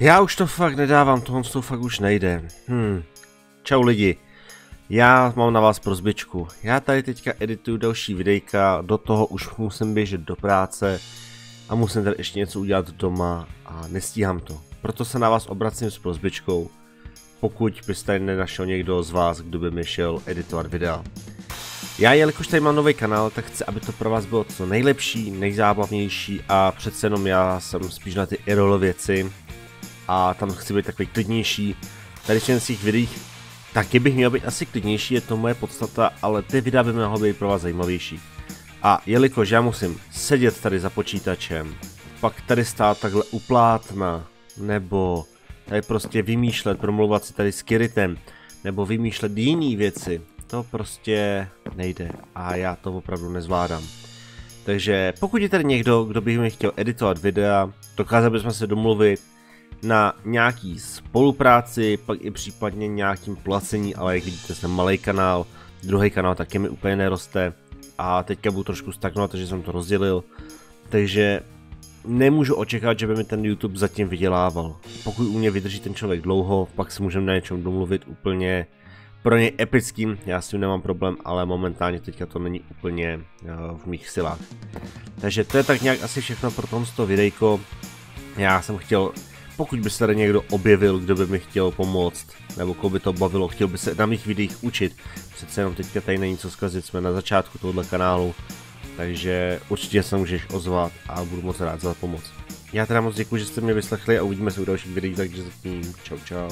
Já už to fakt nedávám, tohle to fakt už nejde. Čau lidi, já mám na vás prosbičku. Já tady teďka edituju další videjka, do toho už musím běžet do práce a musím tady ještě něco udělat doma a nestíhám to. Proto se na vás obracím s prosbičkou, pokud byste nenašel někdo z vás, kdo by mi šel editovat videa. Já, jelikož tady mám nový kanál, tak chci, aby to pro vás bylo co nejlepší, nejzábavnější a přece jenom já jsem spíš na ty IRL věci a tam chci být takový klidnější. Tady v těch videích taky bych měl být asi klidnější, je to moje podstata, ale ty videa by mohly být pro vás zajímavější. A jelikož já musím sedět tady za počítačem, pak tady stát takhle u plátna, nebo tady prostě vymýšlet, promlouvat si tady s Kiritem, nebo vymýšlet jiné věci, to prostě nejde a já to opravdu nezvládám. Takže pokud je tady někdo, kdo by mi chtěl editovat videa, dokázali bychom se domluvit na nějaký spolupráci, pak i případně nějakým placení, ale jak vidíte, jsem malý kanál, druhý kanál taky mi úplně neroste a teďka budu trošku stagnovat, takže jsem to rozdělil, takže nemůžu očekávat, že by mi ten YouTube zatím vydělával. Pokud u mě vydrží ten člověk dlouho, pak si můžeme na něčem domluvit úplně pro něj epickým, já s tím nemám problém, ale momentálně teďka to není úplně v mých silách. Takže to je tak nějak asi všechno pro tomto videjko. Já jsem chtěl, pokud by se tady někdo objevil, kdo by mi chtěl pomoct, nebo koho by to bavilo, chtěl by se na mých videích učit, přece jenom teďka tady není co zkazit, jsme na začátku tohoto kanálu, takže určitě se můžeš ozvat a budu moc rád za pomoc. Já teda moc děkuji, že jste mě vyslechli a uvidíme se u dalších videí, takže zatím čau čau.